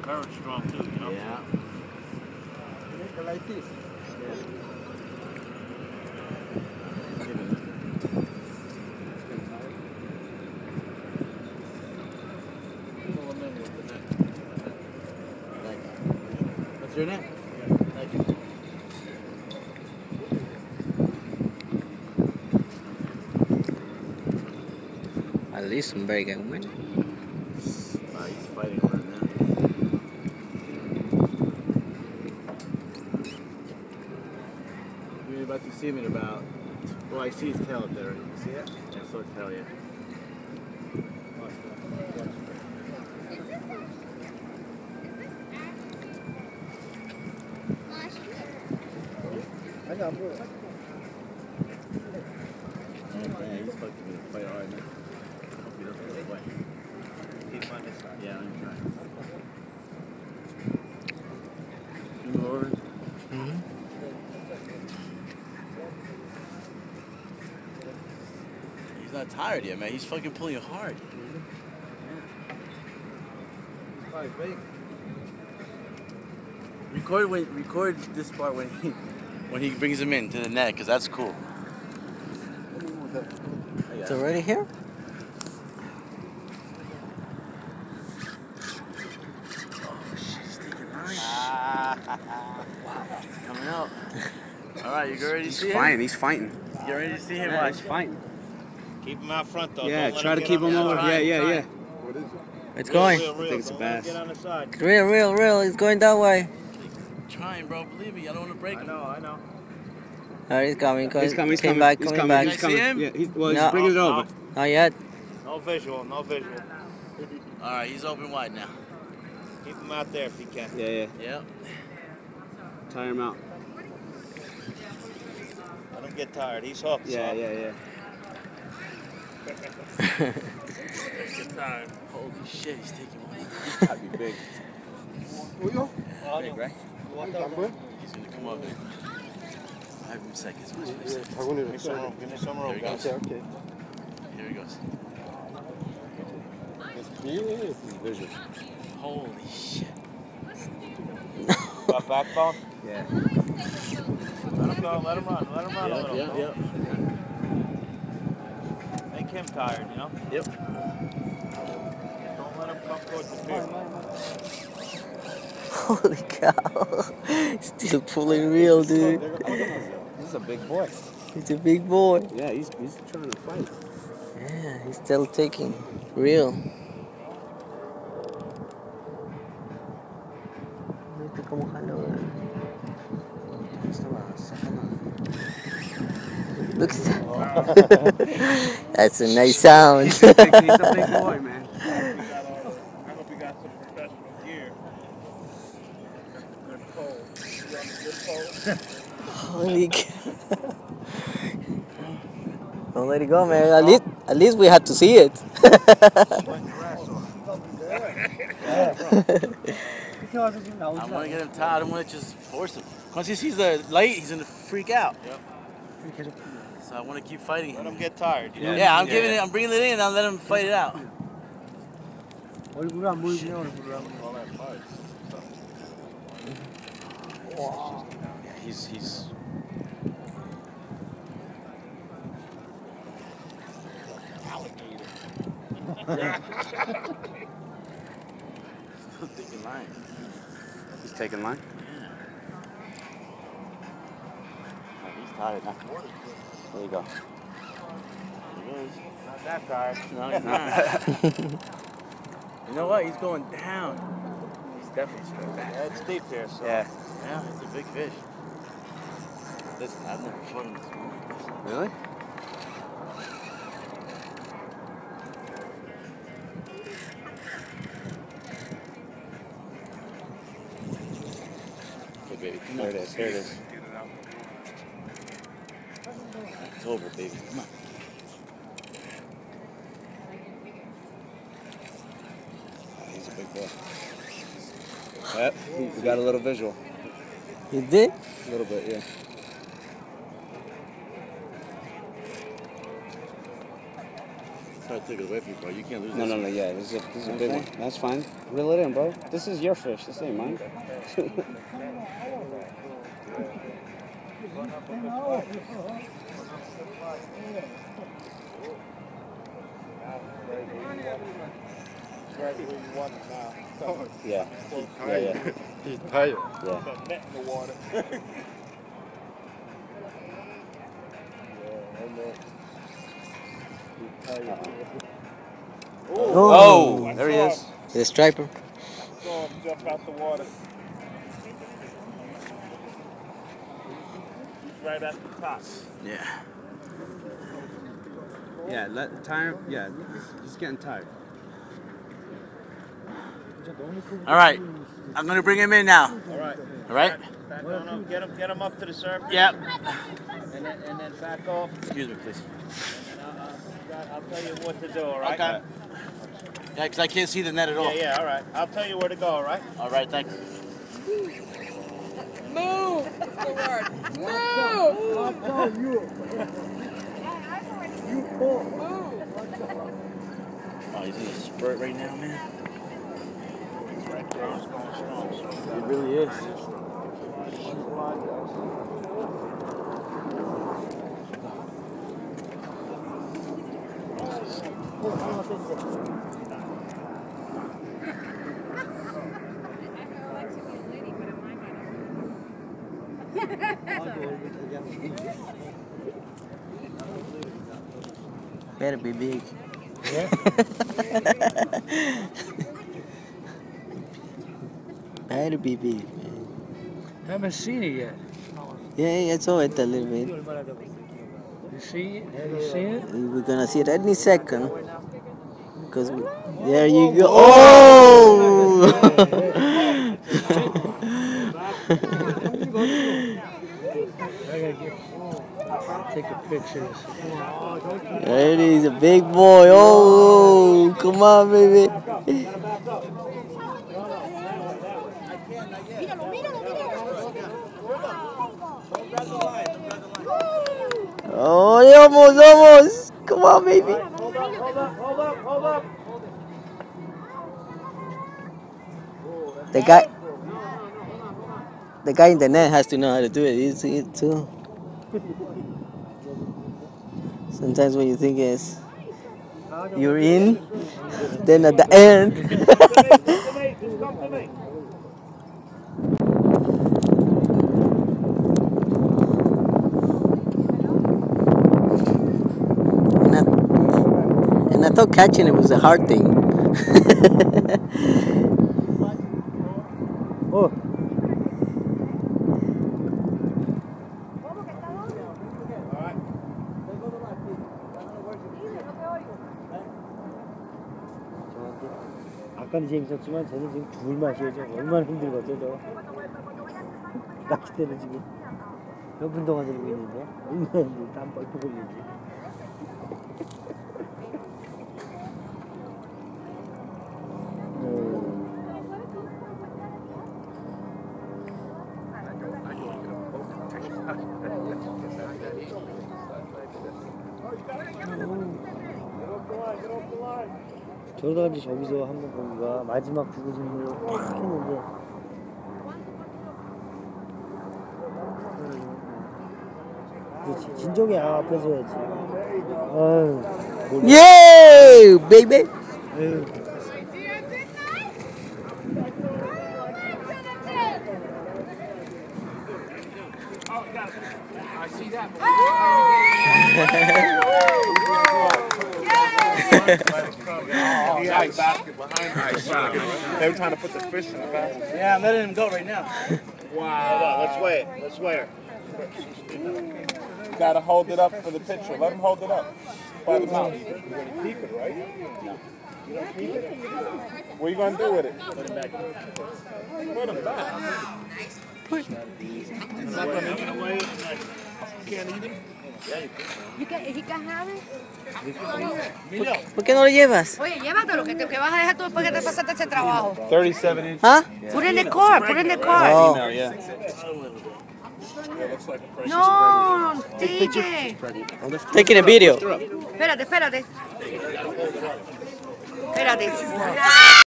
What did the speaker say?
Current strong too, you know? Yeah. Make it like this. What's your name? Thank you. At least some very good win. He's fighting over him now. We're about to see him in about. Well, I see his tail up there. You see it? Yeah, I saw his tail, yeah. I got more. Yeah, he's supposed to be quite hard, man. Hope he doesn't get away. Keep him on this side. Yeah, I'm trying. Can you move over? He's not tired yet, man. He's fucking pulling hard. He's probably big. Record this part when he brings him in to the net, because that's cool. It's already here? Oh shit, he's taking line. Wow, he's coming out. All right, you ready to see him? He's fighting. You ready to see him? Yeah, Watch. he's fighting. Keep him out front though. Yeah, Don't let try to get keep on him the over. side. Yeah. What is it? It's going. Real, I think it's a Don't let him bass. get on the side. Real. It's going that way. Trying, bro. Believe me, I don't want to break him. I know. Alright, he's coming. He's coming. He's Came coming. back, He's coming coming. back. He's Can I see coming. him? Yeah. He's No. bringing it No. over. Not yet. No visual. All right, he's open wide now. Keep him out there if you can. Yeah. Yep. Tire him out. Let him get tired. He's hooked. Yeah. Get tired. Holy shit, he's taking one. That'd be big. Big, right? He's gonna come up. 5 seconds. Watch 5 seconds. Give me some room. Give me some room, Here he guys. goes. Here he goes. Holy shit. Got backbone? Yeah. Let him go. Let him run. Let him run a little. Yep. Make him tired, you know? Yep. Don't let him come towards the pier. Holy cow. Still pulling real, dude. This is a big boy. He's a big boy. Yeah, he's trying to fight. Yeah, he's still taking real. Viste cómo jaló. Look at that. That's a nice sound. He's a big boy, man. I hope you got some professional gear. Good pole. You on the good pole? Holy cow. Don't let it go, man. At least we had to see it. I want to get him tired. I don't want to just force him. Once he sees the light, he's going to freak out. Yep. So I want to keep fighting him. Let him get tired. You know? Yeah, I'm giving it. I'm bringing it in, and I'll let him fight it out. All that parts. Yeah, he's. Still taking line. He's taking line. Yeah. Oh, he's tired now. There you go. He is. Not that tired. No, he's not. You know what? He's going down. He's definitely straight back. Yeah, it's deep here, so. Yeah. Yeah, it's a big fish. Listen, I've never fought him this morning. Really? Hey, baby, come Here on. it is. Here it is. It's over, baby. Come on. He's a big boy. Yep. We got a little visual. You did? A little bit, yeah. So try to take it away from you, bro. You can't lose No, this. no, yeah. This is a big one. That's fine. Reel it in, bro. This is your fish. This ain't mine. Yeah. Yeah. He's tired. Yeah. Net in the water. Oh, there he is. The striper. Saw him jump out the water. He's right at the top. Yeah. Yeah, tired. Yeah, he's getting tired. All right. I'm going to bring him in now. All right. All right? Back on up. Get him up to the surface. Yep. And then back off. Excuse me, please. And I'll tell you what to do, all right? Okay. Yeah, because I can't see the net at all. Yeah, all right. I'll tell you where to go, all right? All right, thanks. Move! That's the word. Move! I'll tell you. You pull. Move! Oh, he's in a spurt right now, man. Right there. He's going strong. So He really is. Better be big. Yeah? Better be big, man. Haven't seen it yet. Yeah, I saw it a little bit. You see it? Have you seen it? We're gonna see it any second. Because there you go. Oh! Take a picture. There it is, a big boy. Oh, come on, baby. Oh, almost. Come on, baby. Hold up. The guy in the net has to know how to do it. You see it too. Sometimes when you think you're in, then at the end. Just come to me. And I thought catching it was a hard thing. Oh. 아까는 재밌었지만 쟤는 지금 둘 마셔야죠. 얼마나 힘들겠죠, 저. 낚싯대를 지금 몇 분 동안 들고 있는데 얼마나 힘들지. 땀 뻘뻘 흘리지. 저러다가 이제 저기서 한번 보기가 마지막 구구진으로 딱 했는데 진정해 앞에서 해야지. 아유, Yeah, baby. 아유. They were trying to put the fish in the basket. Yeah, I'm letting him go right now. Wow. Let's weigh it. Let's weigh her. Gotta hold it up for the picture. Let him hold it up by the mouth. You're gonna keep it, right? No. You don't keep it? What are you gonna do with it? Put him back. Put him back. It's not gonna eat away. You can't eat him? He can have it. ¿Por qué no lo llevas? Oye, llévatelo, que vas a dejar tú después que te pasaste ese trabajo. 37 inch. Huh? Put it in the car, put it in the car. Oh. Yeah. No, DJ. Taking a video. Espérate. Espérate.